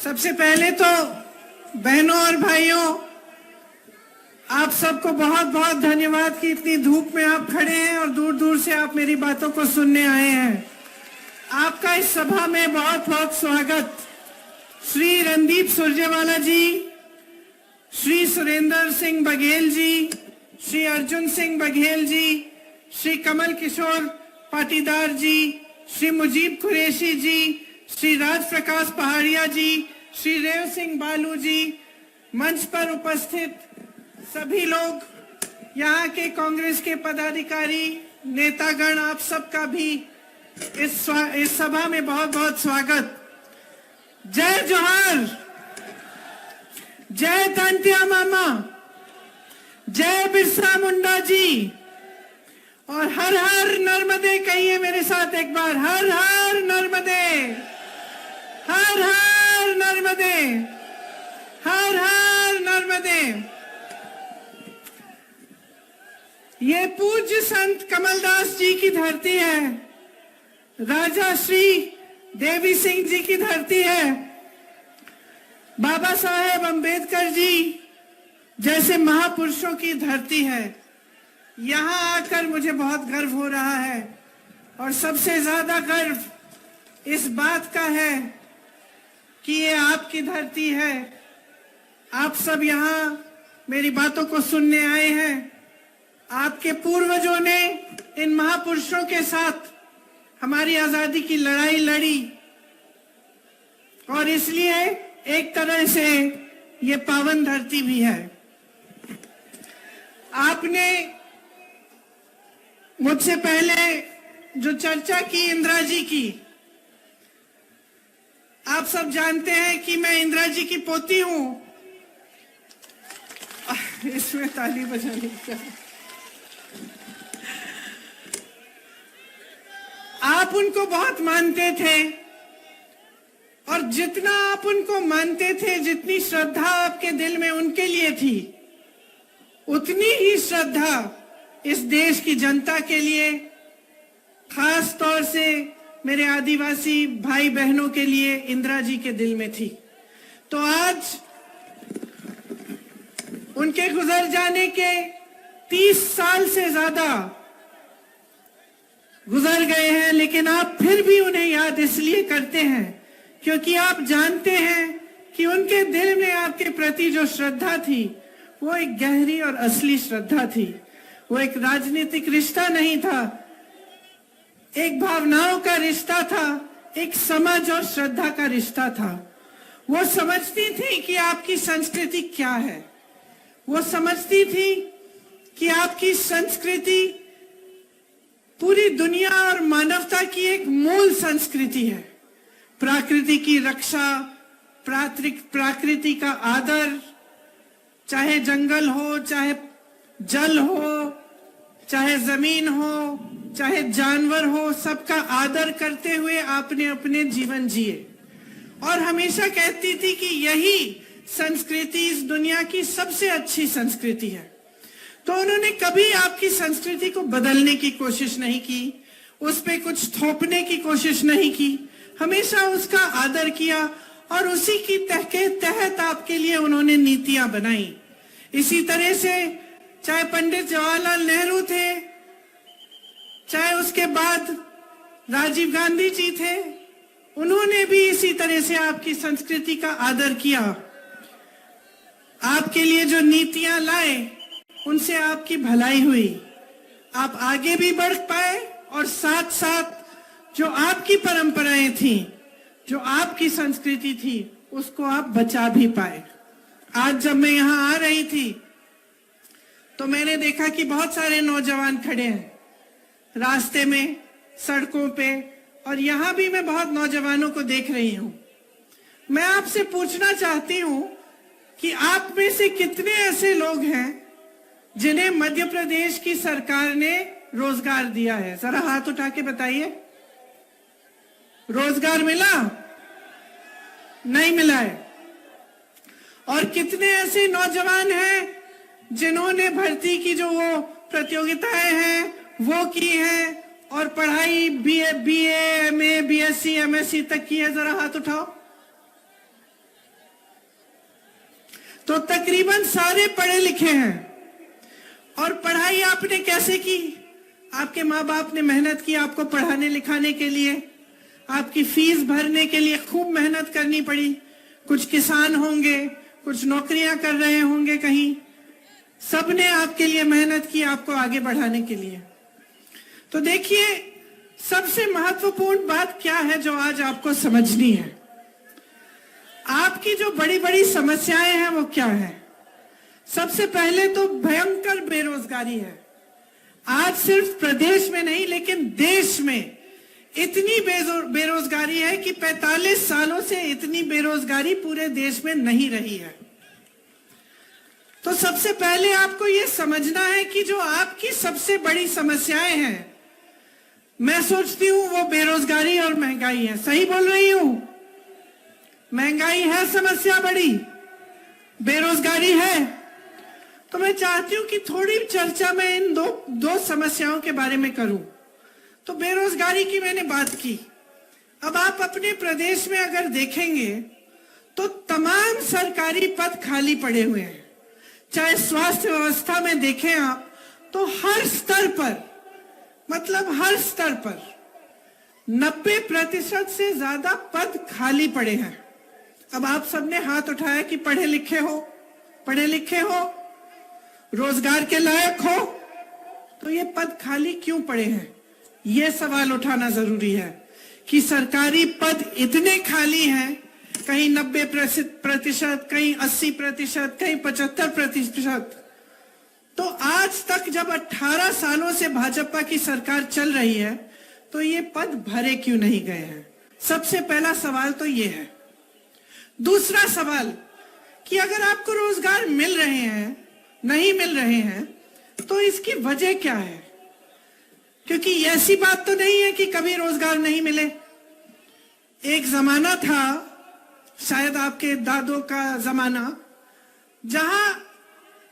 सबसे पहले तो बहनों और भाइयों, आप सबको बहुत बहुत धन्यवाद कि इतनी धूप में आप खड़े हैं और दूर दूर से आप मेरी बातों को सुनने आए हैं। आपका इस सभा में बहुत बहुत स्वागत। श्री रणदीप सुरजेवाला जी, श्री सुरेंद्र सिंह बघेल जी, श्री अर्जुन सिंह बघेल जी, श्री कमल किशोर पाटीदार जी, श्री मुजीब कुरैशी जी, श्री राज प्रकाश पहाड़िया जी, श्री रेव सिंह बालू जी, मंच पर उपस्थित सभी लोग, यहाँ के कांग्रेस के पदाधिकारी, नेतागण, आप सबका भी इस सभा में बहुत बहुत स्वागत। जय जोहार, जय तांत्या मामा, जय बिरसा मुंडा जी, और हर हर नर्मदे कहिए मेरे साथ एक बार, हर हर नर्मदे, हर हर नर्मदे, हर हर नर्मदे। ये पूज्य संत कमलदास जी की धरती है, राजा श्री देवी सिंह जी की धरती है, बाबा साहेब अंबेडकर जी जैसे महापुरुषों की धरती है। यहाँ आकर मुझे बहुत गर्व हो रहा है, और सबसे ज्यादा गर्व इस बात का है कि ये आपकी धरती है। आप सब यहाँ मेरी बातों को सुनने आए हैं। आपके पूर्वजों ने इन महापुरुषों के साथ हमारी आजादी की लड़ाई लड़ी, और इसलिए एक तरह से ये पावन धरती भी है। आपने मुझसे पहले जो चर्चा की इंदिरा जी की, आप सब जानते हैं कि मैं इंदिरा जी की पोती हूं। इसमें ताली बजाने का, आप उनको बहुत मानते थे, और जितना आप उनको मानते थे, जितनी श्रद्धा आपके दिल में उनके लिए थी, उतनी ही श्रद्धा इस देश की जनता के लिए, खास तौर से मेरे आदिवासी भाई बहनों के लिए इंदिरा जी के दिल में थी। तो आज उनके गुजर जाने के 30 साल से ज्यादा गुजर गए हैं, लेकिन आप फिर भी उन्हें याद इसलिए करते हैं क्योंकि आप जानते हैं कि उनके दिल में आपके प्रति जो श्रद्धा थी, वो एक गहरी और असली श्रद्धा थी। वो एक राजनीतिक रिश्ता नहीं था, एक भावनाओं का रिश्ता था, एक समझ और श्रद्धा का रिश्ता था। वो समझती थी कि आपकी संस्कृति क्या है, वो समझती थी कि आपकी संस्कृति पूरी दुनिया और मानवता की एक मूल संस्कृति है। प्रकृति की रक्षा, प्रकृति का आदर, चाहे जंगल हो, चाहे जल हो, चाहे जमीन हो, चाहे जानवर हो, सबका आदर करते हुए आपने अपने जीवन जिए, और हमेशा कहती थी कि यही संस्कृति इस दुनिया की सबसे अच्छी संस्कृति है। तो उन्होंने कभी आपकी संस्कृति को बदलने की कोशिश नहीं की, उस पे कुछ थोपने की कोशिश नहीं की, हमेशा उसका आदर किया, और उसी की तहत आपके लिए उन्होंने नीतियां बनाई। इसी तरह से चाहे पंडित जवाहरलाल नेहरू थे, चाहे उसके बाद राजीव गांधी जी थे, उन्होंने भी इसी तरह से आपकी संस्कृति का आदर किया। आपके लिए जो नीतियां लाए, उनसे आपकी भलाई हुई, आप आगे भी बढ़ पाए, और साथ साथ जो आपकी परंपराएं थी, जो आपकी संस्कृति थी, उसको आप बचा भी पाए। आज जब मैं यहाँ आ रही थी तो मैंने देखा कि बहुत सारे नौजवान खड़े हैं रास्ते में, सड़कों पे, और यहाँ भी मैं बहुत नौजवानों को देख रही हूँ। मैं आपसे पूछना चाहती हूँ कि आप में से कितने ऐसे लोग हैं जिन्हें मध्य प्रदेश की सरकार ने रोजगार दिया है? जरा हाथ उठा के बताइए। रोजगार मिला? नहीं मिला है। और कितने ऐसे नौजवान हैं जिन्होंने भर्ती की जो वो प्रतियोगिताएं हैं वो की हैं, और पढ़ाई बीए, एमए, बीएससी, एमएससी तक की है? जरा हाथ उठाओ। तो तकरीबन सारे पढ़े लिखे हैं। और पढ़ाई आपने कैसे की? आपके माँ बाप ने मेहनत की आपको पढ़ाने लिखाने के लिए, आपकी फीस भरने के लिए खूब मेहनत करनी पड़ी। कुछ किसान होंगे, कुछ नौकरियां कर रहे होंगे कहीं, सबने आपके लिए मेहनत की आपको आगे बढ़ाने के लिए। तो देखिए, सबसे महत्वपूर्ण बात क्या है जो आज आपको समझनी है? आपकी जो बड़ी बड़ी समस्याएं हैं वो क्या है? सबसे पहले तो भयंकर बेरोजगारी है। आज सिर्फ प्रदेश में नहीं लेकिन देश में इतनी बेरोजगारी है कि 45 सालों से इतनी बेरोजगारी पूरे देश में नहीं रही है। तो सबसे पहले आपको यह समझना है कि जो आपकी सबसे बड़ी समस्याएं हैं, मैं सोचती हूं वो बेरोजगारी और महंगाई है। सही बोल रही हूं? महंगाई है समस्या बड़ी, बेरोजगारी है। तो मैं चाहती हूं कि थोड़ी चर्चा मैं इन दो समस्याओं के बारे में करूं। तो बेरोजगारी की मैंने बात की। अब आप अपने प्रदेश में अगर देखेंगे तो तमाम सरकारी पद खाली पड़े हुए हैं। चाहे स्वास्थ्य व्यवस्था में देखें आप तो हर स्तर पर, मतलब हर स्तर पर 90% से ज्यादा पद खाली पड़े हैं। अब आप सबने हाथ उठाया कि पढ़े लिखे हो, रोजगार के लायक हो, तो ये पद खाली क्यों पड़े हैं? ये सवाल उठाना जरूरी है कि सरकारी पद इतने खाली हैं, कहीं 90%, कहीं 80%, कहीं 75%। तो आज तक जब 18 सालों से भाजपा की सरकार चल रही है तो ये पद भरे क्यों नहीं गए हैं? सबसे पहला सवाल तो ये है। दूसरा सवाल कि अगर आपको रोजगार मिल रहे हैं, नहीं मिल रहे हैं, तो इसकी वजह क्या है? क्योंकि ऐसी बात तो नहीं है कि कभी रोजगार नहीं मिले। एक जमाना था, शायद आपके दादों का जमाना, जहां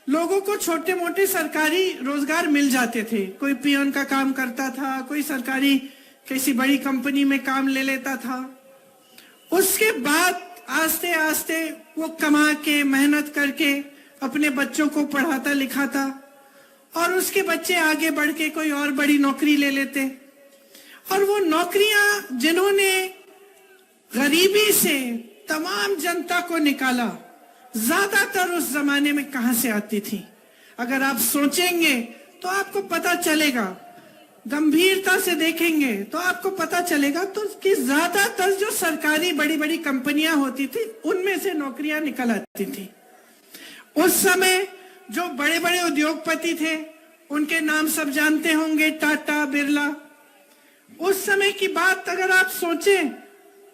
लोगों को छोटे मोटे सरकारी रोजगार मिल जाते थे। कोई पियोन का काम करता था, कोई सरकारी किसी बड़ी कंपनी में काम ले लेता था। उसके बाद आस्ते आस्ते वो कमा के मेहनत करके अपने बच्चों को पढ़ाता लिखाता और उसके बच्चे आगे बढ़ के कोई और बड़ी नौकरी ले लेते। और वो नौकरियां जिन्होंने गरीबी से तमाम जनता को निकाला, ज्यादातर उस जमाने में कहां से आती थी? अगर आप सोचेंगे तो आपको पता चलेगा, गंभीरता से देखेंगे तो आपको पता चलेगा तो कि ज्यादातर जो सरकारी बड़ी बड़ी कंपनियां होती थी उनमें से नौकरियां निकल आती थी। उस समय जो बड़े बड़े उद्योगपति थे उनके नाम सब जानते होंगे, टाटा, बिरला। उस समय की बात अगर आप सोचें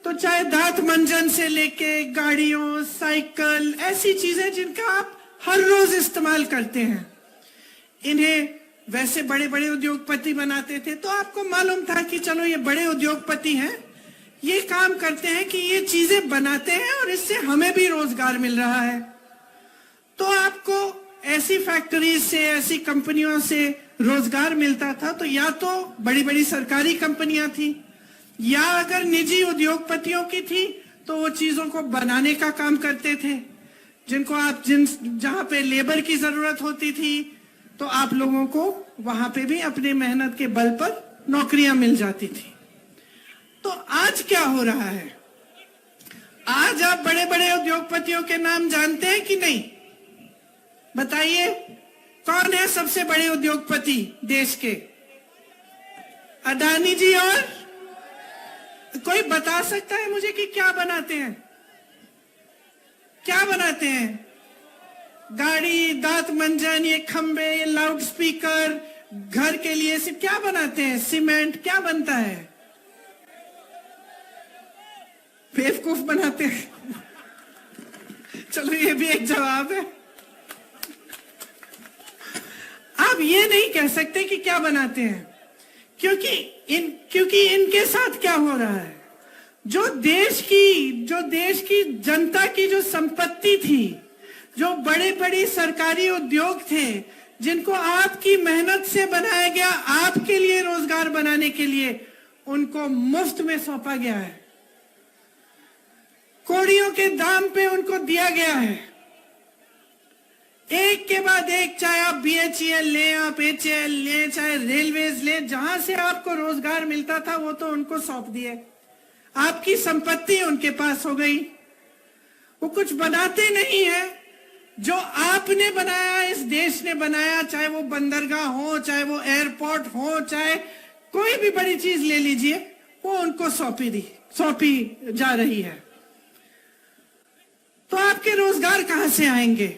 तो चाहे दांत मंजन से लेके गाड़ियों, साइकिल, ऐसी चीजें जिनका आप हर रोज इस्तेमाल करते हैं, इन्हें वैसे बड़े बड़े उद्योगपति बनाते थे। तो आपको मालूम था कि चलो ये बड़े उद्योगपति हैं, ये काम करते हैं कि ये चीजें बनाते हैं और इससे हमें भी रोजगार मिल रहा है। तो आपको ऐसी फैक्ट्रीज से, ऐसी कंपनियों से रोजगार मिलता था। तो या तो बड़ी बड़ी सरकारी कंपनियां थी, या अगर निजी उद्योगपतियों की थी तो वो चीजों को बनाने का काम करते थे, जिनको आप जहां पे लेबर की जरूरत होती थी तो आप लोगों को वहां पे भी अपने मेहनत के बल पर नौकरियां मिल जाती थी। तो आज क्या हो रहा है? आज आप बड़े बड़े उद्योगपतियों के नाम जानते हैं कि नहीं? बताइए, कौन है सबसे बड़े उद्योगपति देश के? अडानी जी। और कोई बता सकता है मुझे कि क्या बनाते हैं? क्या बनाते हैं? गाड़ी, दांत मंजन, ये खंबे, ये लाउड स्पीकर, घर के लिए सिर्फ क्या बनाते हैं? सीमेंट। क्या बनता है? बेवकूफ बनाते हैं। चलो ये भी एक जवाब है। आप ये नहीं कह सकते कि क्या बनाते हैं, क्योंकि इनके साथ क्या हो रहा है? जो देश की जनता की जो संपत्ति थी, जो बड़े बड़े सरकारी उद्योग थे, जिनको आपकी मेहनत से बनाया गया, आपके लिए रोजगार बनाने के लिए, उनको मुफ्त में सौंपा गया है, कौड़ियों के दाम पे उनको दिया गया है। एक के बाद एक, चाहे आप BHEL लें, आप HAL लें, चाहे रेलवेज लें, जहां से आपको रोजगार मिलता था वो तो उनको सौंप दिए। आपकी संपत्ति उनके पास हो गई। वो कुछ बनाते नहीं है। जो आपने बनाया, इस देश ने बनाया, चाहे वो बंदरगाह हो, चाहे वो एयरपोर्ट हो, चाहे कोई भी बड़ी चीज ले लीजिए, वो उनको सौंपी जा रही है। तो आपके रोजगार कहां से आएंगे?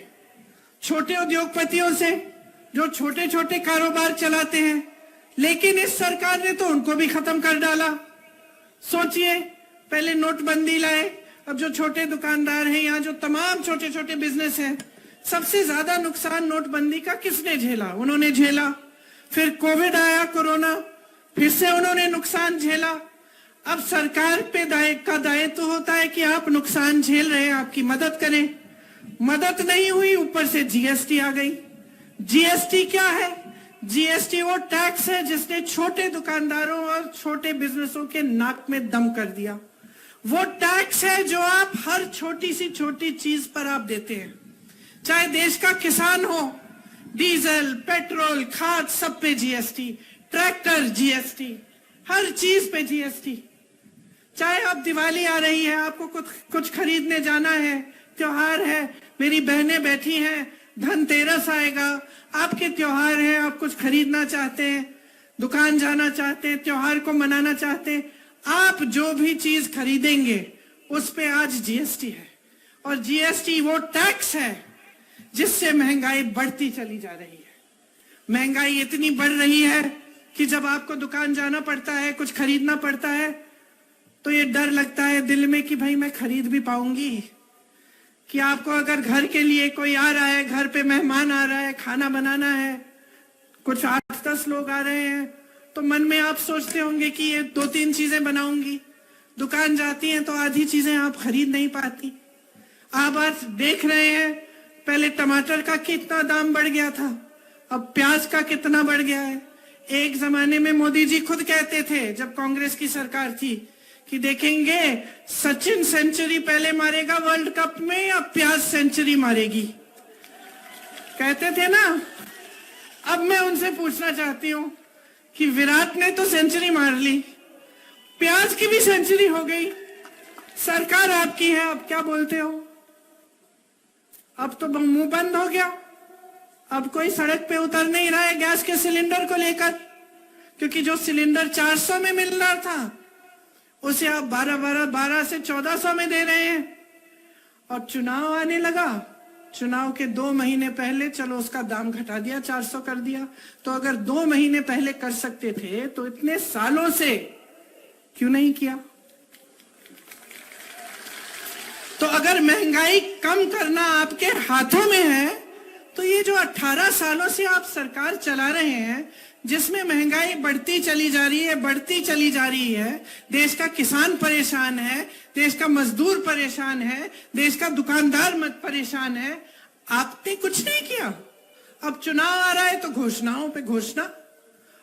छोटे उद्योगपतियों से, जो छोटे छोटे कारोबार चलाते हैं। लेकिन इस सरकार ने तो उनको भी खत्म कर डाला। सोचिए, पहले नोटबंदी लाए, अब जो छोटे दुकानदार हैं, यहाँ जो तमाम छोटे छोटे बिजनेस हैं, सबसे ज्यादा नुकसान नोटबंदी का किसने झेला? उन्होंने झेला। फिर कोविड आया, कोरोना, फिर से उन्होंने नुकसान झेला। अब सरकार पे दायित्व होता है कि आप नुकसान झेल रहे हैं, आपकी मदद करें। मदद नहीं हुई, ऊपर से GST आ गई। GST क्या है? GST वो टैक्स है जिसने छोटे दुकानदारों और छोटे बिजनेसों के नाक में दम कर दिया। वो टैक्स है जो आप हर छोटी सी छोटी चीज पर आप देते हैं। चाहे देश का किसान हो, डीजल, पेट्रोल, खाद, सब पे GST, ट्रैक्टर GST, हर चीज पे GST। चाहे अब दिवाली आ रही है, आपको कुछ खरीदने जाना है, त्योहार है, मेरी बहनें बैठी हैं, धनतेरस आएगा, आपके त्योहार है, आप कुछ खरीदना चाहते हैं, दुकान जाना चाहते हैं, त्योहार को मनाना चाहते हैं, आप जो भी चीज खरीदेंगे उस पे आज GST है। और GST वो टैक्स है जिससे महंगाई बढ़ती चली जा रही है। महंगाई इतनी बढ़ रही है कि जब आपको दुकान जाना पड़ता है, कुछ खरीदना पड़ता है, तो ये डर लगता है दिल में कि भाई मैं खरीद भी पाऊंगी? कि आपको अगर घर के लिए कोई आ रहा है, घर पे मेहमान आ रहा है, खाना बनाना है, कुछ 8-10 लोग आ रहे हैं, तो मन में आप सोचते होंगे कि ये 2-3 चीजें बनाऊंगी। दुकान जाती हैं तो आधी चीजें आप खरीद नहीं पाती। आप आज देख रहे हैं, पहले टमाटर का कितना दाम बढ़ गया था, अब प्याज का कितना बढ़ गया है। एक जमाने में मोदी जी खुद कहते थे, जब कांग्रेस की सरकार थी, कि देखेंगे सचिन सेंचुरी पहले मारेगा वर्ल्ड कप में या प्याज सेंचुरी मारेगी, कहते थे ना। अब मैं उनसे पूछना चाहती हूं कि विराट ने तो सेंचुरी मार ली, प्याज की भी सेंचुरी हो गई, सरकार आपकी है, अब क्या बोलते हो? अब तो मुंह बंद हो गया। अब कोई सड़क पे उतर नहीं रहा है गैस के सिलेंडर को लेकर, क्योंकि जो सिलेंडर 400 में मिल रहा था उसे आप 12 से 1400 में दे रहे हैं। और चुनाव आने लगा, चुनाव के 2 महीने पहले चलो उसका दाम घटा दिया, 400 कर दिया। तो अगर 2 महीने पहले कर सकते थे तो इतने सालों से क्यों नहीं किया? तो अगर महंगाई कम करना आपके हाथों में है, तो ये जो 18 सालों से आप सरकार चला रहे हैं, जिसमें महंगाई बढ़ती चली जा रही है, देश का किसान परेशान है, देश का मजदूर परेशान है, देश का दुकानदार परेशान है, आपने कुछ नहीं किया। अब चुनाव आ रहा है तो घोषणाओं पे घोषणा।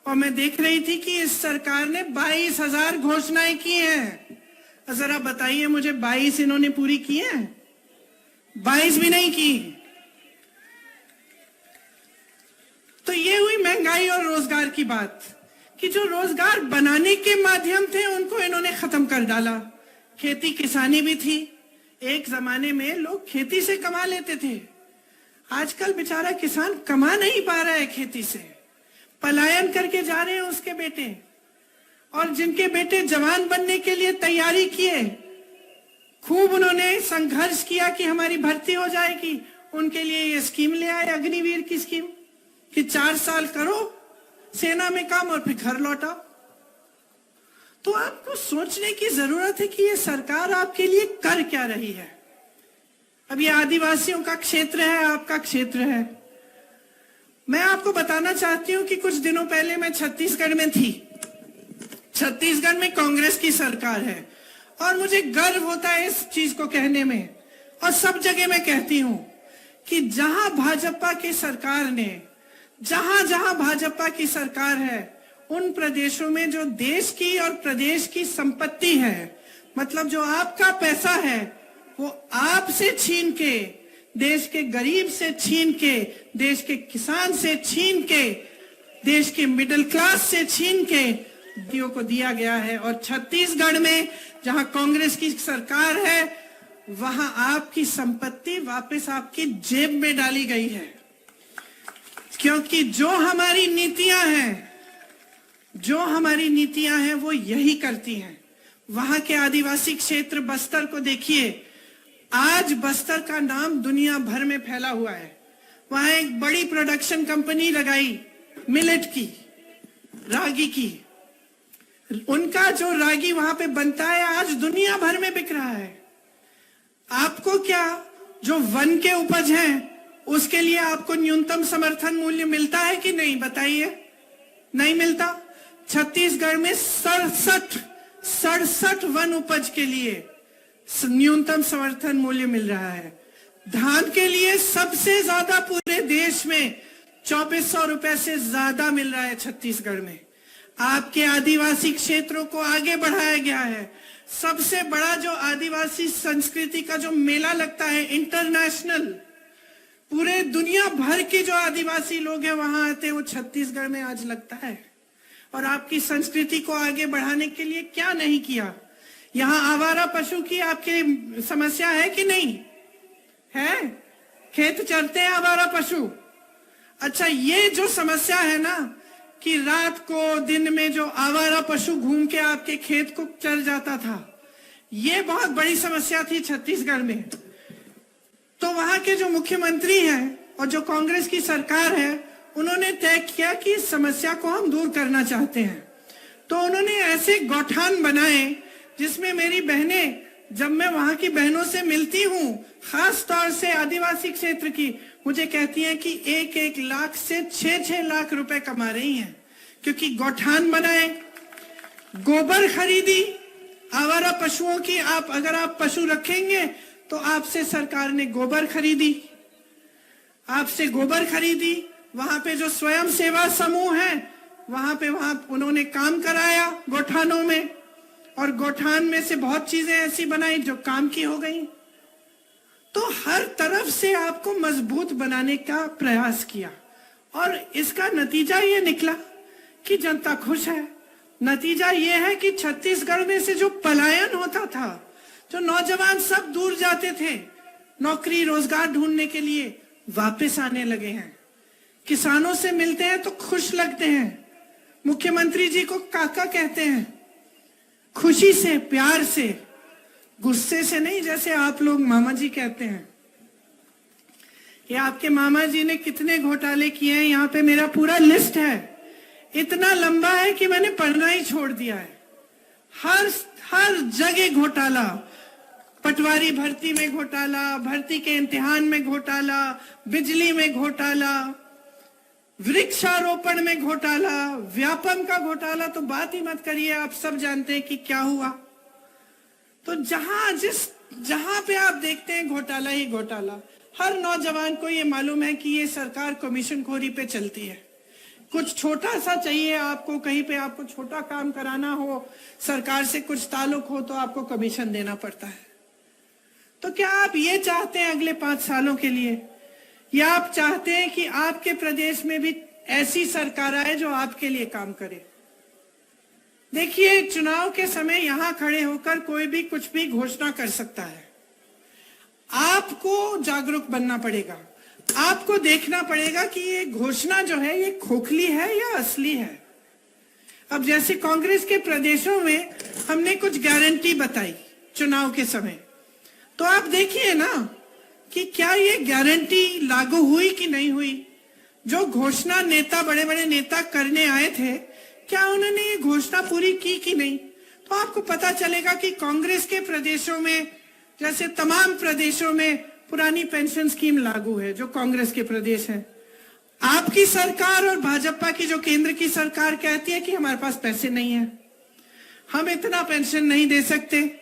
और मैं देख रही थी कि इस सरकार ने 22,000 घोषणाएं की हैं। जरा बताइए मुझे, 22 इन्होंने पूरी की हैं? 22 भी नहीं की। तो ये हुई महंगाई और रोजगार की बात, कि जो रोजगार बनाने के माध्यम थे उनको इन्होंने खत्म कर डाला। खेती किसानी भी थी, एक जमाने में लोग खेती से कमा लेते थे, आजकल बेचारा किसान कमा नहीं पा रहा है खेती से, पलायन करके जा रहे हैं उसके बेटे। और जिनके बेटे जवान बनने के लिए तैयारी किए, खूब उन्होंने संघर्ष किया कि हमारी भर्ती हो जाएगी, उनके लिए ये स्कीम ले आए, अग्निवीर की स्कीम, कि 4 साल करो सेना में काम और फिर घर लौटाओ। तो आपको सोचने की जरूरत है कि ये सरकार आपके लिए कर क्या रही है। अब ये आदिवासियों का क्षेत्र है, आपका क्षेत्र है। मैं आपको बताना चाहती हूं कि कुछ दिनों पहले मैं छत्तीसगढ़ में थी। छत्तीसगढ़ में कांग्रेस की सरकार है और मुझे गर्व होता है इस चीज को कहने में, और सब जगह मैं कहती हूं कि जहां भाजपा की सरकार ने, जहां जहां भाजपा की सरकार है, उन प्रदेशों में जो देश की और प्रदेश की संपत्ति है, मतलब जो आपका पैसा है, वो आपसे छीन के देश के गरीब से छीन के, देश के किसान से छीन के, देश के मिडिल क्लास से छीन के व्यक्तियों को दिया गया है। और छत्तीसगढ़ में जहां कांग्रेस की सरकार है, वहां आपकी संपत्ति वापस आपकी जेब में डाली गई है, क्योंकि जो हमारी नीतियां हैं वो यही करती हैं। वहां के आदिवासी क्षेत्र बस्तर को देखिए, आज बस्तर का नाम दुनिया भर में फैला हुआ है। वहां एक बड़ी प्रोडक्शन कंपनी लगाई मिलेट की, रागी की। उनका जो रागी वहां पे बनता है आज दुनिया भर में बिक रहा है। आपको क्या, जो वन के उपज हैं उसके लिए आपको न्यूनतम समर्थन मूल्य मिलता है कि नहीं, बताइए? नहीं मिलता। छत्तीसगढ़ में 67 वन उपज के लिए न्यूनतम समर्थन मूल्य मिल रहा है। धान के लिए सबसे ज्यादा पूरे देश में 2400 रुपए से ज्यादा मिल रहा है छत्तीसगढ़ में। आपके आदिवासी क्षेत्रों को आगे बढ़ाया गया है। सबसे बड़ा जो आदिवासी संस्कृति का जो मेला लगता है इंटरनेशनल, पूरे दुनिया भर के जो आदिवासी लोग हैं वहां आते हैं, वो छत्तीसगढ़ में आज लगता है। और आपकी संस्कृति को आगे बढ़ाने के लिए क्या नहीं किया। यहाँ आवारा पशु की आपकी समस्या है कि नहीं है? खेत चरते हैं आवारा पशु। अच्छा, ये जो समस्या है ना कि रात को दिन में जो आवारा पशु घूम के आपके खेत को चर जाता था, ये बहुत बड़ी समस्या थी छत्तीसगढ़ में। तो वहां के जो मुख्यमंत्री हैं और जो कांग्रेस की सरकार है, उन्होंने तय किया कि इस समस्या को हम दूर करना चाहते हैं। तो उन्होंने ऐसे गौठान बनाए जिसमें मेरी बहनें, जब मैं वहां की बहनों से मिलती हूँ, खास तौर से आदिवासी क्षेत्र की, मुझे कहती हैं कि 1-1 लाख से 6-6 लाख रुपए कमा रही हैं, क्योंकि गौठान बनाए, गोबर खरीदी आवारा पशुओं की। अगर आप पशु रखेंगे तो आपसे सरकार ने गोबर खरीदी, वहां पे जो स्वयं सेवा समूह है वहां उन्होंने काम कराया गौठानों में, और गौठान में से बहुत चीजें ऐसी बनाई जो काम की हो गई। तो हर तरफ से आपको मजबूत बनाने का प्रयास किया, और इसका नतीजा ये निकला कि जनता खुश है। नतीजा ये है कि छत्तीसगढ़ में से जो पलायन होता था, जो नौजवान सब दूर जाते थे नौकरी रोजगार ढूंढने के लिए, वापस आने लगे हैं। किसानों से मिलते हैं तो खुश लगते हैं, मुख्यमंत्री जी को काका कहते हैं, खुशी से, प्यार से, गुस्से से नहीं, जैसे आप लोग मामा जी कहते हैं। ये आपके मामा जी ने कितने घोटाले किए हैं, यहाँ पे मेरा पूरा लिस्ट है, इतना लंबा है कि मैंने पढ़ना ही छोड़ दिया है। हर जगह घोटाला, पटवारी भर्ती में घोटाला, भर्ती के इम्तिहान में घोटाला, बिजली में घोटाला, वृक्षारोपण में घोटाला, व्यापम का घोटाला तो बात ही मत करिए, आप सब जानते हैं कि क्या हुआ। तो जहां पे आप देखते हैं घोटाला ही घोटाला। हर नौजवान को ये मालूम है कि ये सरकार कमीशनखोरी पे चलती है। कुछ छोटा सा चाहिए आपको, कहीं पे आपको छोटा काम कराना हो, सरकार से कुछ ताल्लुक हो, तो आपको कमीशन देना पड़ता है। तो क्या आप ये चाहते हैं अगले 5 सालों के लिए, या आप चाहते हैं कि आपके प्रदेश में भी ऐसी सरकार आए जो आपके लिए काम करे? देखिए, चुनाव के समय यहां खड़े होकर कोई भी कुछ भी घोषणा कर सकता है। आपको जागरूक बनना पड़ेगा, आपको देखना पड़ेगा कि ये घोषणा जो है ये खोखली है या असली है। अब जैसे कांग्रेस के प्रदेशों में हमने कुछ गारंटी बताई चुनाव के समय, तो आप देखिए ना कि क्या ये गारंटी लागू हुई कि नहीं हुई। जो घोषणा नेता, बड़े बड़े नेता करने आए थे, क्या उन्होंने ये घोषणा पूरी की कि नहीं। तो आपको पता चलेगा कि कांग्रेस के प्रदेशों में, जैसे तमाम प्रदेशों में पुरानी पेंशन स्कीम लागू है, जो कांग्रेस के प्रदेश है। आपकी सरकार और भाजपा की जो केंद्र की सरकार कहती है कि हमारे पास पैसे नहीं है, हम इतना पेंशन नहीं दे सकते।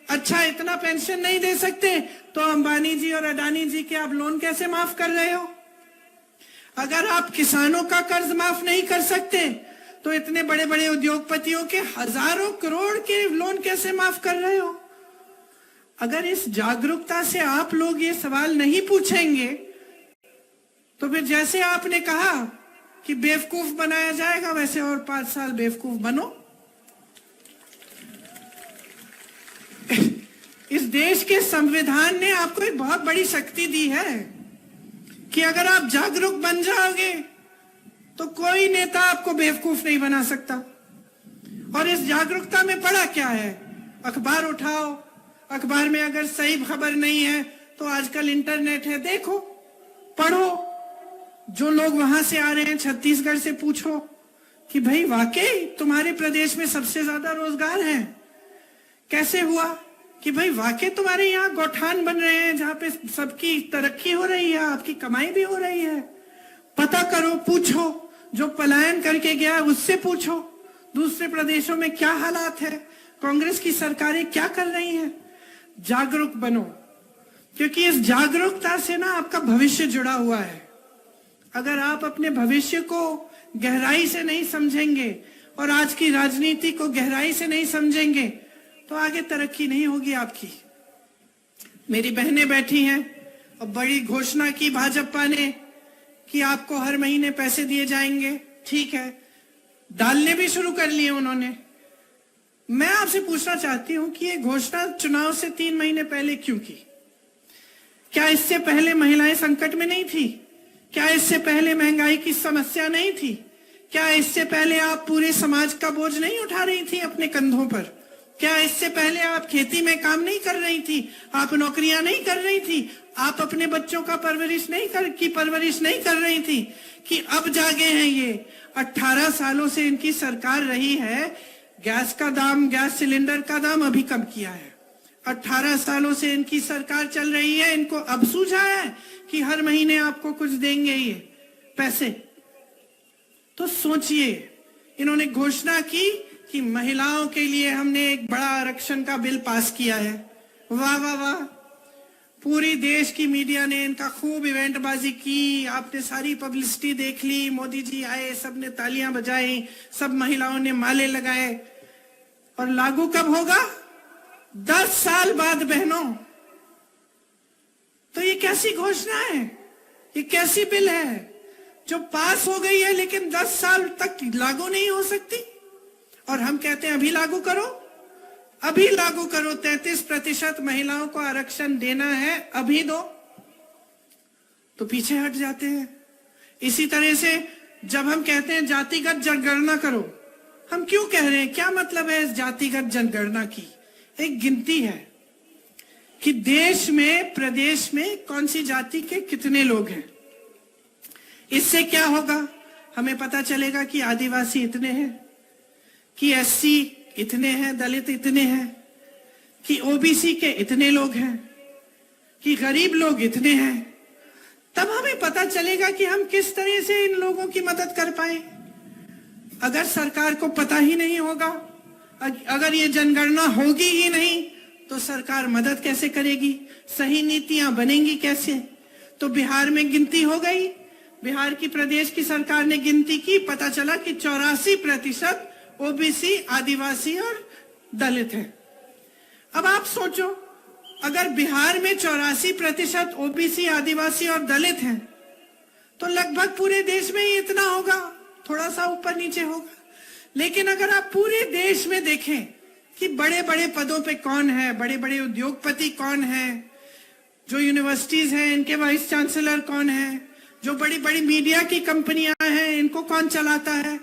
अच्छा, इतना पेंशन नहीं दे सकते तो अंबानी जी और अडानी जी के आप लोन कैसे माफ कर रहे हो? अगर आप किसानों का कर्ज माफ नहीं कर सकते तो इतने बड़े बड़े उद्योगपतियों के हजारों करोड़ के लोन कैसे माफ कर रहे हो? अगर इस जागरूकता से आप लोग ये सवाल नहीं पूछेंगे तो फिर जैसे आपने कहा कि बेवकूफ बनाया जाएगा, वैसे और 5 साल बेवकूफ बनो। इस देश के संविधान ने आपको एक बहुत बड़ी शक्ति दी है कि अगर आप जागरूक बन जाओगे तो कोई नेता आपको बेवकूफ नहीं बना सकता। और इस जागरूकता में पड़ा क्या है? अखबार उठाओ, अखबार में अगर सही खबर नहीं है तो आजकल इंटरनेट है, देखो, पढ़ो। जो लोग वहां से आ रहे हैं छत्तीसगढ़ से पूछो कि भाई वाकई तुम्हारे प्रदेश में सबसे ज्यादा रोजगार है, कैसे हुआ? कि भाई वाकई तुम्हारे यहाँ गौठान बन रहे हैं जहां पे सबकी तरक्की हो रही है, आपकी कमाई भी हो रही है। पता करो, पूछो, जो पलायन करके गया है उससे पूछो, दूसरे प्रदेशों में क्या हालात है, कांग्रेस की सरकारें क्या कर रही हैं। जागरूक बनो, क्योंकि इस जागरूकता से ना आपका भविष्य जुड़ा हुआ है। अगर आप अपने भविष्य को गहराई से नहीं समझेंगे और आज की राजनीति को गहराई से नहीं समझेंगे तो आगे तरक्की नहीं होगी आपकी। मेरी बहनें बैठी हैं और बड़ी घोषणा की भाजपा ने कि आपको हर महीने पैसे दिए जाएंगे। ठीक है, डालने भी शुरू कर लिए उन्होंने। मैं आपसे पूछना चाहती हूं कि ये घोषणा चुनाव से 3 महीने पहले क्यों की? क्या इससे पहले महिलाएं संकट में नहीं थी? क्या इससे पहले महंगाई की समस्या नहीं थी? क्या इससे पहले आप पूरे समाज का बोझ नहीं उठा रही थी अपने कंधों पर? क्या इससे पहले आप खेती में काम नहीं कर रही थी? आप नौकरियां नहीं कर रही थी? आप अपने बच्चों का परवरिश नहीं कर रही थी? कि अब जागे हैं ये? 18 सालों से इनकी सरकार रही है, गैस का दाम, गैस सिलेंडर का दाम अभी कम किया है। 18 सालों से इनकी सरकार चल रही है, इनको अब सूझा है कि हर महीने आपको कुछ देंगे ये पैसे। तो सोचिए, इन्होंने घोषणा की कि महिलाओं के लिए हमने एक बड़ा आरक्षण का बिल पास किया है। वाह वाह वाह, पूरी देश की मीडिया ने इनका खूब इवेंटबाजी की, आपने सारी पब्लिसिटी देख ली, मोदी जी आए, सबने तालियां बजाई, सब महिलाओं ने माले लगाए। और लागू कब होगा? 10 साल बाद बहनों। तो ये कैसी घोषणा है? ये कैसी बिल है जो पास हो गई है लेकिन 10 साल तक लागू नहीं हो सकती? और हम कहते हैं अभी लागू करो, अभी लागू करो। 33% महिलाओं को आरक्षण देना है, अभी दो। तो पीछे हट जाते हैं। इसी तरह से जब हम कहते हैं जातिगत जनगणना करो, हम क्यों कह रहे हैं? क्या मतलब है इस जातिगत जनगणना की? एक गिनती है कि देश में, प्रदेश में कौन सी जाति के कितने लोग हैं। इससे क्या होगा? हमें पता चलेगा कि आदिवासी इतने हैं, कि एससी इतने हैं, दलित इतने हैं, कि ओबीसी के इतने लोग हैं, कि गरीब लोग इतने हैं। तब हमें पता चलेगा कि हम किस तरह से इन लोगों की मदद कर पाए। अगर सरकार को पता ही नहीं होगा, अगर ये जनगणना होगी ही नहीं, तो सरकार मदद कैसे करेगी? सही नीतियां बनेंगी कैसे? तो बिहार में गिनती हो गई, बिहार की प्रदेश की सरकार ने गिनती की, पता चला कि 84% ओबीसी, आदिवासी और दलित है। अब आप सोचो, अगर बिहार में 84% ओबीसी, आदिवासी और दलित हैं, तो लगभग पूरे देश में ही इतना होगा, थोड़ा सा ऊपर नीचे होगा। लेकिन अगर आप पूरे देश में देखें कि बड़े बड़े पदों पे कौन है, बड़े बड़े उद्योगपति कौन है, जो यूनिवर्सिटीज हैं इनके वाइस चांसलर कौन है, जो बड़ी बड़ी मीडिया की कंपनियां हैं इनको कौन चलाता है,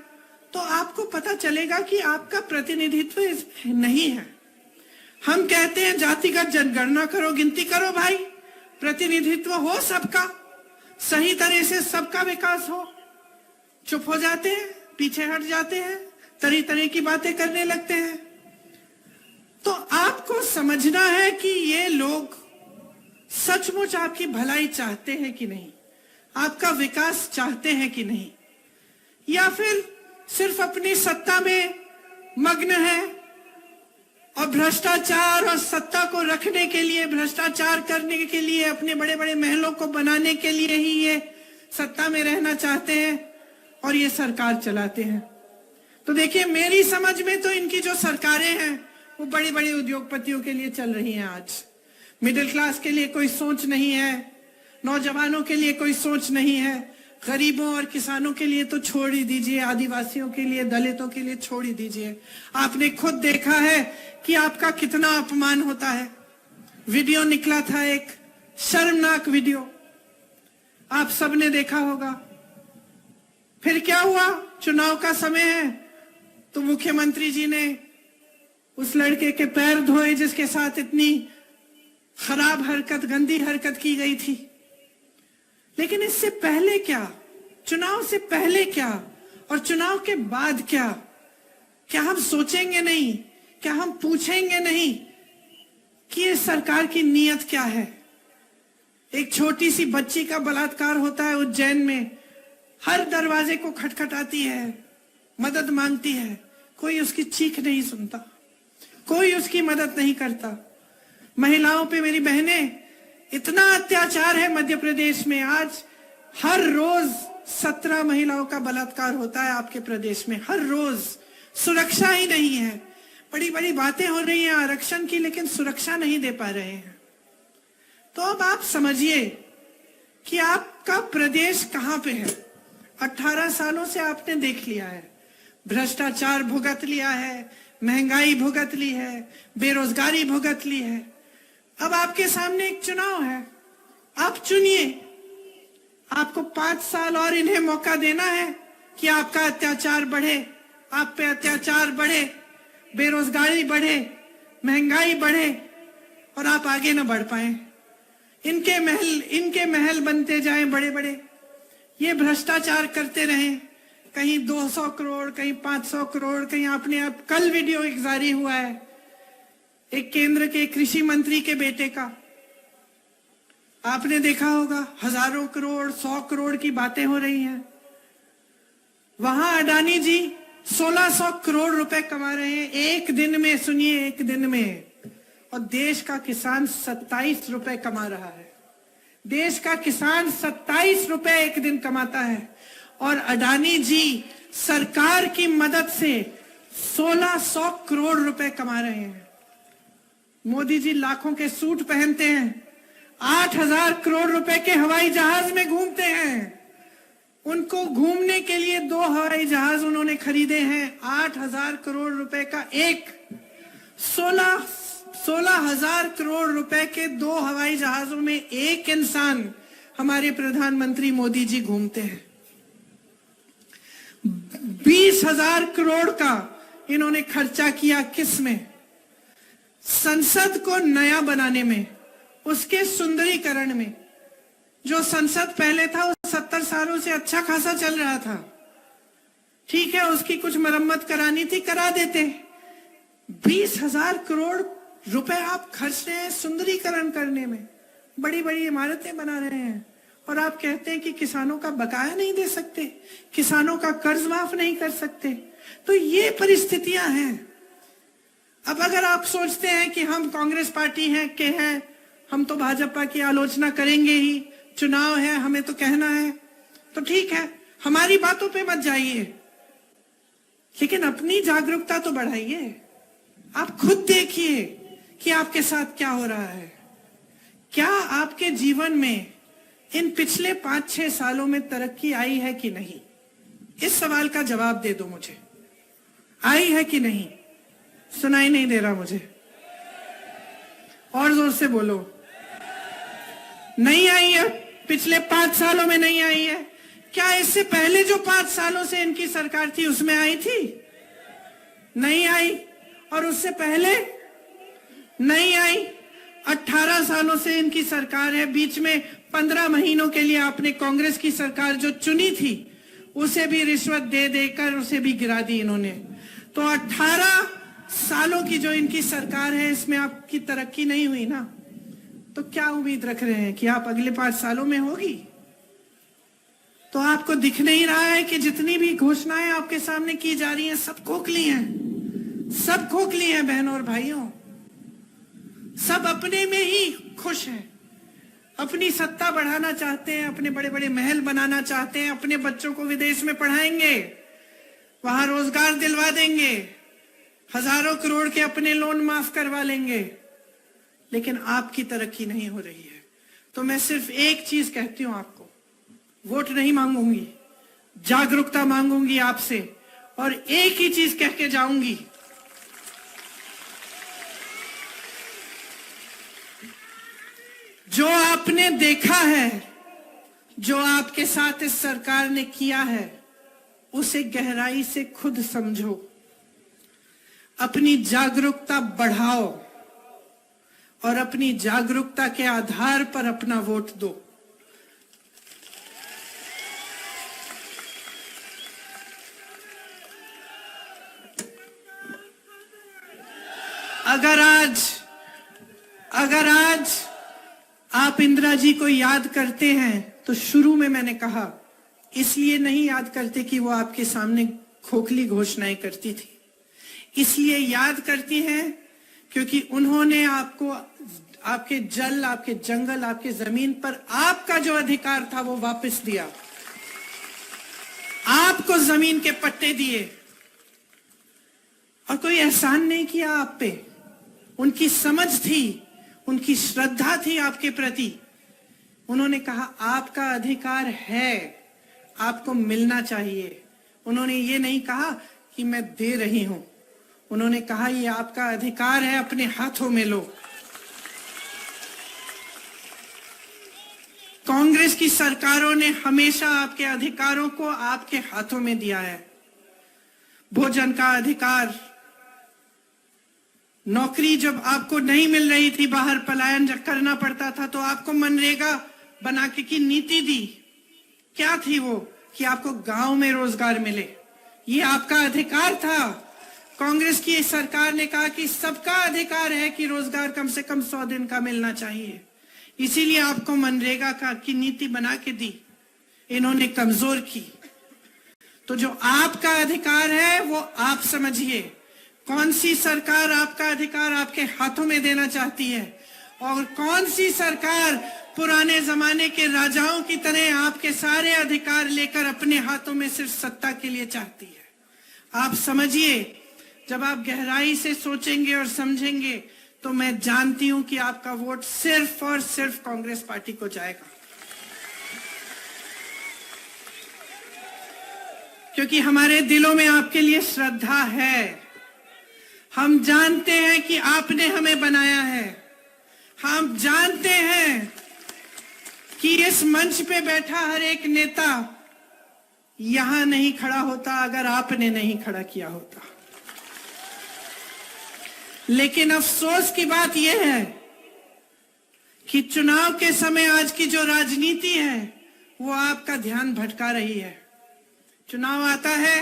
तो आपको पता चलेगा कि आपका प्रतिनिधित्व इसमें नहीं है। हम कहते हैं जातिगत जनगणना करो, गिनती करो भाई, प्रतिनिधित्व हो सबका, सही तरह से सबका विकास हो। चुप हो जाते हैं, पीछे हट जाते हैं, तरह तरह की बातें करने लगते हैं। तो आपको समझना है कि ये लोग सचमुच आपकी भलाई चाहते हैं कि नहीं, आपका विकास चाहते हैं कि नहीं, या फिर सिर्फ अपनी सत्ता में मग्न है और भ्रष्टाचार और सत्ता को रखने के लिए, भ्रष्टाचार करने के लिए, अपने बड़े बड़े महलों को बनाने के लिए ही ये सत्ता में रहना चाहते हैं और ये सरकार चलाते हैं। तो देखिए, मेरी समझ में तो इनकी जो सरकारें हैं वो बड़ी बड़ी उद्योगपतियों के लिए चल रही हैं आज, मिडिल क्लास के लिए कोई सोच नहीं है, नौजवानों के लिए कोई सोच नहीं है, गरीबों और किसानों के लिए तो छोड़ ही दीजिए, आदिवासियों के लिए, दलितों के लिए छोड़ ही दीजिए। आपने खुद देखा है कि आपका कितना अपमान होता है। वीडियो निकला था, एक शर्मनाक वीडियो, आप सबने देखा होगा। फिर क्या हुआ? चुनाव का समय है तो मुख्यमंत्री जी ने उस लड़के के पैर धोए जिसके साथ इतनी खराब हरकत, गंदी हरकत की गई थी। लेकिन इससे पहले क्या, चुनाव से पहले क्या और चुनाव के बाद क्या? क्या हम सोचेंगे नहीं? क्या हम पूछेंगे नहीं कि ये सरकार की नीयत क्या है? एक छोटी सी बच्ची का बलात्कार होता है उज्जैन में, हर दरवाजे को खटखटाती है, मदद मांगती है, कोई उसकी चीख नहीं सुनता, कोई उसकी मदद नहीं करता। महिलाओं पे, मेरी बहनें, इतना अत्याचार है मध्य प्रदेश में। आज हर रोज 17 महिलाओं का बलात्कार होता है आपके प्रदेश में, हर रोज। सुरक्षा ही नहीं है। बड़ी बड़ी बातें हो रही हैं आरक्षण की, लेकिन सुरक्षा नहीं दे पा रहे हैं। तो अब आप समझिए कि आपका प्रदेश कहां पे है। 18 सालों से आपने देख लिया है, भ्रष्टाचार भुगत लिया है, महंगाई भुगत ली है, बेरोजगारी भुगत ली है। अब आपके सामने एक चुनाव है, आप चुनिए। आपको 5 साल और इन्हें मौका देना है कि आपका अत्याचार बढ़े, आप पे अत्याचार बढ़े, बेरोजगारी बढ़े, महंगाई बढ़े और आप आगे न बढ़ पाए। इनके महल बनते जाएं बड़े बड़े, ये भ्रष्टाचार करते रहें, कहीं 200 करोड़, कहीं 500 करोड़, कहीं आपने अब कल वीडियो एक जारी हुआ है एक केंद्र के कृषि मंत्री के बेटे का, आपने देखा होगा, हजारों करोड़, 100 करोड़ की बातें हो रही हैं। वहां अडानी जी 1600 करोड़ रुपए कमा रहे हैं एक दिन में, सुनिए, एक दिन में। और देश का किसान 27 रुपए कमा रहा है। देश का किसान 27 रुपए एक दिन कमाता है और अडानी जी सरकार की मदद से 1600 करोड़ रुपए कमा रहे हैं। मोदी जी लाखों के सूट पहनते हैं, 8000 करोड़ रुपए के हवाई जहाज में घूमते हैं। उनको घूमने के लिए 2 हवाई जहाज उन्होंने खरीदे हैं, 8000 करोड़ रुपए का एक। 16,000 करोड़ रुपए के 2 हवाई जहाजों में एक इंसान हमारे प्रधानमंत्री मोदी जी घूमते हैं। 20,000 करोड़ का इन्होंने खर्चा किया किस में? संसद को नया बनाने में, उसके सुंदरीकरण में। जो संसद पहले था वो 70 सालों से अच्छा खासा चल रहा था, ठीक है, उसकी कुछ मरम्मत करानी थी, करा देते। 20,000 करोड़ रुपए आप खर्च रहे हैं सुंदरीकरण करने में, बड़ी बड़ी इमारतें बना रहे हैं, और आप कहते हैं कि किसानों का बकाया नहीं दे सकते, किसानों का कर्ज माफ नहीं कर सकते। तो ये परिस्थितियां हैं। अब अगर आप सोचते हैं कि हम कांग्रेस पार्टी हैं, हम तो भाजपा की आलोचना करेंगे ही, चुनाव है, हमें तो कहना है, तो ठीक है, हमारी बातों पे मत जाइए, लेकिन अपनी जागरूकता तो बढ़ाइए। आप खुद देखिए कि आपके साथ क्या हो रहा है। क्या आपके जीवन में इन पिछले 5-6 सालों में तरक्की आई है कि नहीं? इस सवाल का जवाब दे दो मुझे, आई है कि नहीं? सुनाई नहीं दे रहा मुझे, और जोर से बोलो। नहीं आई है, पिछले 5 सालों में नहीं आई है। क्या इससे पहले जो 5 सालों से इनकी सरकार थी उसमें आई थी? नहीं आई। और उससे पहले नहीं आई। 18 सालों से इनकी सरकार है, बीच में 15 महीनों के लिए आपने कांग्रेस की सरकार जो चुनी थी उसे भी रिश्वत दे देकर उसे भी गिरा दी इन्होंने। तो 18 सालों की जो इनकी सरकार है, इसमें आपकी तरक्की नहीं हुई ना, तो क्या उम्मीद रख रहे हैं कि आप अगले 5 सालों में होगी? तो आपको दिख नहीं रहा है कि जितनी भी घोषणाएं आपके सामने की जा रही हैं सब खोखली हैं, सब खोखली हैं बहनों और भाइयों। सब अपने में ही खुश हैं, अपनी सत्ता बढ़ाना चाहते हैं, अपने बड़े बड़े महल बनाना चाहते हैं, अपने बच्चों को विदेश में पढ़ाएंगे, वहां रोजगार दिलवा देंगे, हजारों करोड़ के अपने लोन माफ करवा लेंगे। लेकिन आपकी तरक्की नहीं हो रही है। तो मैं सिर्फ एक चीज कहती हूं आपको, वोट नहीं मांगूंगी, जागरूकता मांगूंगी आपसे, और एक ही चीज कह के जाऊंगी, जो आपने देखा है, जो आपके साथ इस सरकार ने किया है, उसे गहराई से खुद समझो, अपनी जागरूकता बढ़ाओ और अपनी जागरूकता के आधार पर अपना वोट दो। अगर आज आप इंदिरा जी को याद करते हैं तो शुरू में मैंने कहा, इसलिए नहीं याद करते कि वो आपके सामने खोखली घोषणाएं करती थी, इसलिए याद करती हैं क्योंकि उन्होंने आपको आपके जल, आपके जंगल, आपके जमीन पर आपका जो अधिकार था वो वापस दिया, आपको जमीन के पट्टे दिए और कोई एहसान नहीं किया आप पे। उनकी समझ थी, उनकी श्रद्धा थी आपके प्रति। उन्होंने कहा आपका अधिकार है, आपको मिलना चाहिए। उन्होंने ये नहीं कहा कि मैं दे रही हूं, उन्होंने कहा ये आपका अधिकार है, अपने हाथों में लो। कांग्रेस की सरकारों ने हमेशा आपके अधिकारों को आपके हाथों में दिया है। भोजन का अधिकार, नौकरी जब आपको नहीं मिल रही थी, बाहर पलायन जब करना पड़ता था, तो आपको मनरेगा बना के की नीति दी। क्या थी वो? कि आपको गांव में रोजगार मिले, ये आपका अधिकार था। कांग्रेस की सरकार ने कहा कि सबका अधिकार है कि रोजगार कम से कम 100 दिन का मिलना चाहिए, इसीलिए आपको मनरेगा की नीति बना के दी। इन्होंने कमजोर की। तो जो आपका अधिकार है वो आप समझिए, कौन सी सरकार आपका अधिकार आपके हाथों में देना चाहती है और कौन सी सरकार पुराने जमाने के राजाओं की तरह आपके सारे अधिकार लेकर अपने हाथों में सिर्फ सत्ता के लिए चाहती है। आप समझिए, जब आप गहराई से सोचेंगे और समझेंगे तो मैं जानती हूं कि आपका वोट सिर्फ और सिर्फ कांग्रेस पार्टी को जाएगा, क्योंकि हमारे दिलों में आपके लिए श्रद्धा है। हम जानते हैं कि आपने हमें बनाया है। हम जानते हैं कि इस मंच पे बैठा हर एक नेता यहां नहीं खड़ा होता अगर आपने नहीं खड़ा किया होता। लेकिन अफसोस की बात यह है कि चुनाव के समय आज की जो राजनीति है वो आपका ध्यान भटका रही है। चुनाव आता है,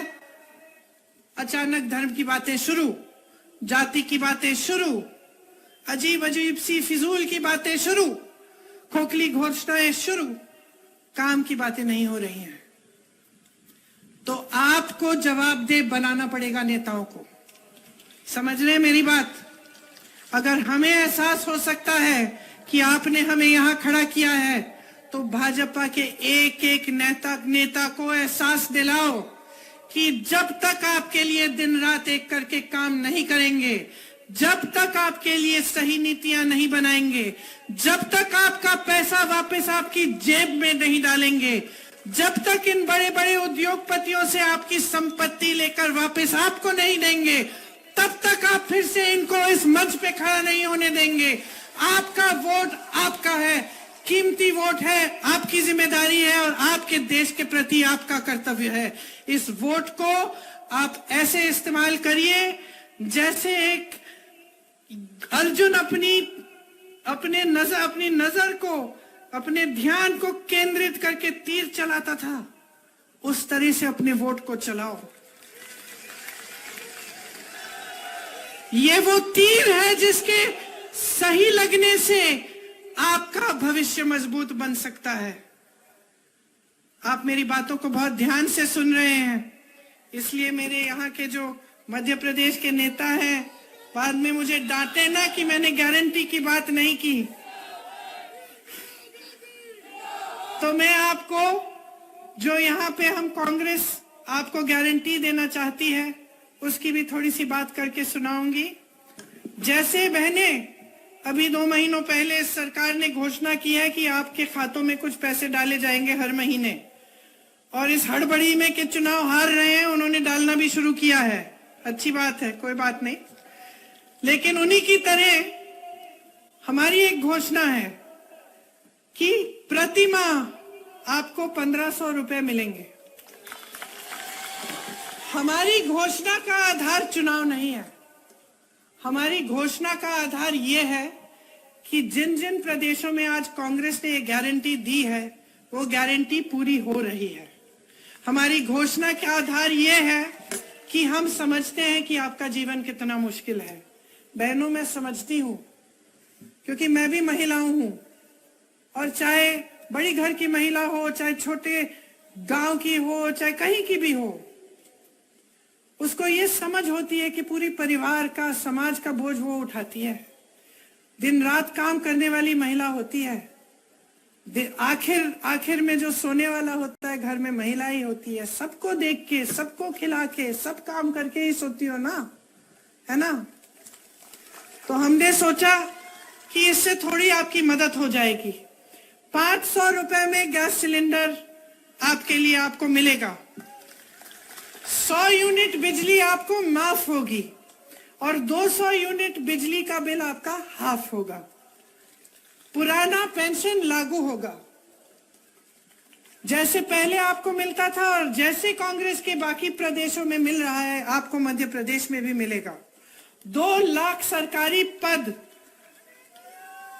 अचानक धर्म की बातें शुरू, जाति की बातें शुरू, अजीब अजीब सी फिजूल की बातें शुरू, खोखली घोषणाएं शुरू, काम की बातें नहीं हो रही हैं। तो आपको जवाबदेह बनाना पड़ेगा नेताओं को। समझ रहे हैं मेरी बात? अगर हमें एहसास हो सकता है कि आपने हमें यहां खड़ा किया है, तो भाजपा के एक एक नेता को एहसास दिलाओ कि जब तक आपके लिए दिन रात एक करके काम नहीं करेंगे, जब तक आपके लिए सही नीतियां नहीं बनाएंगे, जब तक आपका पैसा वापस आपकी जेब में नहीं डालेंगे, जब तक इन बड़े बड़े उद्योगपतियों से आपकी संपत्ति लेकर वापस आपको नहीं देंगे, तब तक आप फिर से इनको इस मंच पे खड़ा नहीं होने देंगे। आपका वोट आपका है, कीमती वोट है, आपकी जिम्मेदारी है और आपके देश के प्रति आपका कर्तव्य है। इस वोट को आप ऐसे इस्तेमाल करिए जैसे एक अर्जुन अपनी नजर को, अपने ध्यान को केंद्रित करके तीर चलाता था, उस तरह से अपने वोट को चलाओ। ये वो तीर है जिसके सही लगने से आपका भविष्य मजबूत बन सकता है। आप मेरी बातों को बहुत ध्यान से सुन रहे हैं, इसलिए मेरे यहाँ के जो मध्य प्रदेश के नेता हैं, बाद में मुझे डांटे ना कि मैंने गारंटी की बात नहीं की। तो मैं आपको, जो यहाँ पे हम कांग्रेस आपको गारंटी देना चाहती है, उसकी भी थोड़ी सी बात करके सुनाऊंगी। जैसे बहनें अभी 2 महीनों पहले सरकार ने घोषणा की है कि आपके खातों में कुछ पैसे डाले जाएंगे हर महीने, और इस हड़बड़ी में कि चुनाव हार रहे हैं उन्होंने डालना भी शुरू किया है। अच्छी बात है, कोई बात नहीं, लेकिन उन्हीं की तरह हमारी एक घोषणा है कि प्रति माह आपको 1500 रुपए मिलेंगे। हमारी घोषणा का आधार चुनाव नहीं है, हमारी घोषणा का आधार यह है कि जिन जिन प्रदेशों में आज कांग्रेस ने ये गारंटी दी है वो गारंटी पूरी हो रही है। हमारी घोषणा का आधार यह है कि हम समझते हैं कि आपका जीवन कितना मुश्किल है। बहनों, मैं समझती हूं, क्योंकि मैं भी महिलाओं हूं, और चाहे बड़ी घर की महिला हो, चाहे छोटे गांव की हो, चाहे कहीं की भी हो, उसको ये समझ होती है कि पूरी परिवार का, समाज का बोझ वो उठाती है। दिन रात काम करने वाली महिला होती है, आखिर में जो सोने वाला होता है घर में महिला ही होती है। सबको देख के, सबको खिला के, सब काम करके ही सोती हो ना, है ना? तो हमने सोचा कि इससे थोड़ी आपकी मदद हो जाएगी। 500 रुपए में गैस सिलेंडर आपके लिए आपको मिलेगा, 100 यूनिट बिजली आपको माफ होगी, और 200 यूनिट बिजली का बिल आपका हाफ होगा। पुराना पेंशन लागू होगा, जैसे पहले आपको मिलता था और जैसे कांग्रेस के बाकी प्रदेशों में मिल रहा है, आपको मध्य प्रदेश में भी मिलेगा। 2 लाख सरकारी पद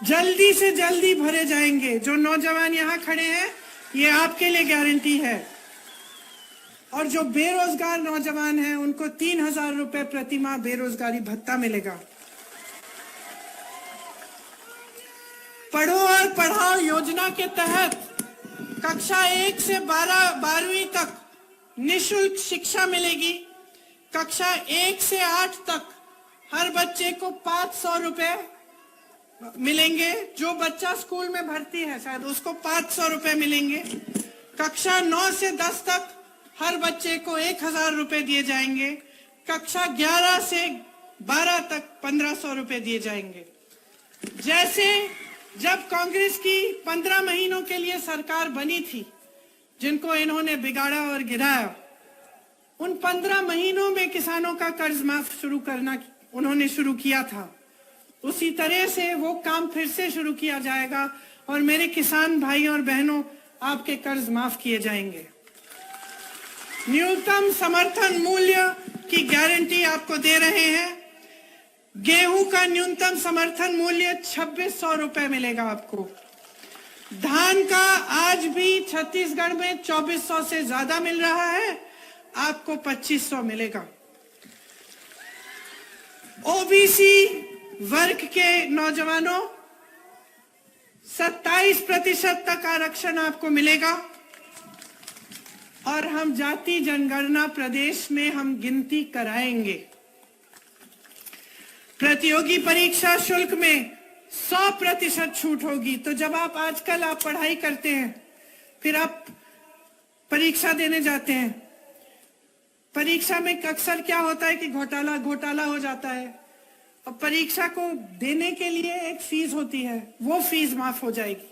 जल्दी से जल्दी भरे जाएंगे। जो नौजवान यहाँ खड़े हैं, ये आपके लिए गारंटी है। और जो बेरोजगार नौजवान हैं, उनको 3000 रुपए प्रति माह बेरोजगारी भत्ता मिलेगा। पढ़ो और पढ़ाओ योजना के तहत कक्षा 1 से 12वीं तक निःशुल्क शिक्षा मिलेगी। कक्षा 1 से 8 तक हर बच्चे को 500 रुपए मिलेंगे। जो बच्चा स्कूल में भर्ती है शायद, उसको 500 रुपए मिलेंगे। कक्षा 9 से 10 तक हर बच्चे को 1000 रुपए दिए जाएंगे। कक्षा 11 से 12 तक 1500 रुपए दिए जाएंगे। जैसे जब कांग्रेस की 15 महीनों के लिए सरकार बनी थी, जिनको इन्होंने बिगाड़ा और गिराया, उन 15 महीनों में किसानों का कर्ज माफ शुरू करना उन्होंने शुरू किया था। उसी तरह से वो काम फिर से शुरू किया जाएगा, और मेरे किसान भाई और बहनों, आपके कर्ज माफ किए जाएंगे। न्यूनतम समर्थन मूल्य की गारंटी आपको दे रहे हैं। गेहूं का न्यूनतम समर्थन मूल्य 2600 रुपए मिलेगा आपको। धान का आज भी छत्तीसगढ़ में 2400 से ज्यादा मिल रहा है, आपको 2500 मिलेगा। ओबीसी वर्ग के नौजवानों 27% तक आरक्षण आपको मिलेगा। और हम जाति जनगणना प्रदेश में हम गिनती कराएंगे। प्रतियोगी परीक्षा शुल्क में 100% छूट होगी। तो जब आप आजकल पढ़ाई करते हैं, फिर आप परीक्षा देने जाते हैं, परीक्षा में अक्सर क्या होता है कि घोटाला हो जाता है, और परीक्षा को देने के लिए एक फीस होती है, वो फीस माफ हो जाएगी,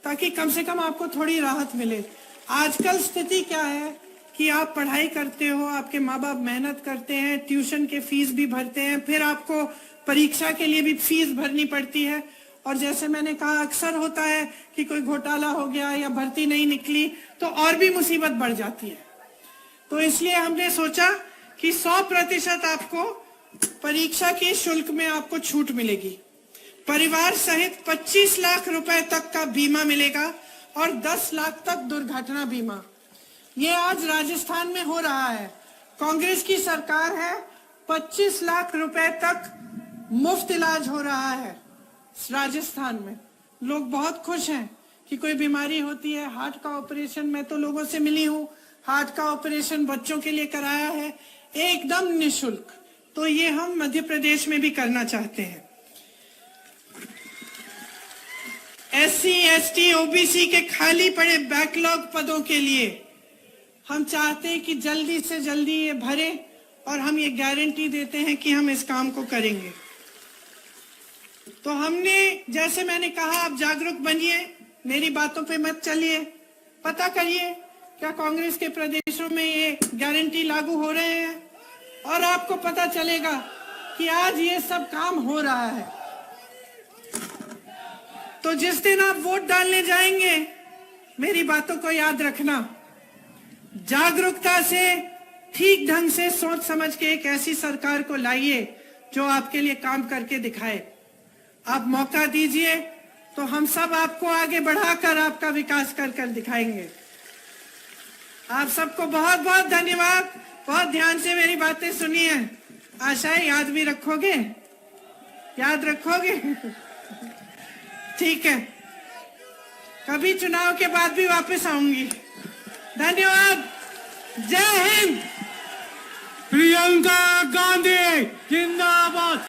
ताकि कम से कम आपको थोड़ी राहत मिले। आजकल स्थिति क्या है कि आप पढ़ाई करते हो, आपके माँ बाप मेहनत करते हैं, ट्यूशन के फीस भी भरते हैं, फिर आपको परीक्षा के लिए भी फीस भरनी पड़ती है। और जैसे मैंने कहा, अक्सर होता है कि कोई घोटाला हो गया या भर्ती नहीं निकली तो और भी मुसीबत बढ़ जाती है। तो इसलिए हमने सोचा कि 100% आपको परीक्षा के शुल्क में आपको छूट मिलेगी। परिवार सहित 25 लाख रुपए तक का बीमा मिलेगा और 10 लाख तक दुर्घटना बीमा। ये आज राजस्थान में हो रहा है। कांग्रेस की सरकार है, 25 लाख रुपए तक मुफ्त इलाज हो रहा है राजस्थान में। लोग बहुत खुश हैं कि कोई बीमारी होती है, हार्ट का ऑपरेशन, मैं तो लोगों से मिली हूँ, हार्ट का ऑपरेशन बच्चों के लिए कराया है एकदम निःशुल्क। तो ये हम मध्य प्रदेश में भी करना चाहते हैं। SC, ST, OBC के खाली पड़े बैकलॉग पदों के लिए हम चाहते हैं कि जल्दी से जल्दी ये भरे, और हम ये गारंटी देते हैं कि हम इस काम को करेंगे। तो हमने, जैसे मैंने कहा, आप जागरूक बनिए, मेरी बातों पे मत चलिए, पता करिए क्या कांग्रेस के प्रदेशों में ये गारंटी लागू हो रहे हैं, और आपको पता चलेगा कि आज ये सब काम हो रहा है। तो जिस दिन आप वोट डालने जाएंगे, मेरी बातों को याद रखना, जागरूकता से, ठीक ढंग से सोच समझ के एक ऐसी सरकार को लाइए जो आपके लिए काम करके दिखाए। आप मौका दीजिए तो हम सब आपको आगे बढ़ाकर आपका विकास कर कर दिखाएंगे। आप सबको बहुत बहुत धन्यवाद। बहुत ध्यान से मेरी बातें सुनी है, आशा है याद भी रखोगे, याद रखोगे। ठीक है, कभी चुनाव के बाद भी वापस आऊंगी। धन्यवाद, जय हिंद। प्रियंका गांधी जिंदाबाद।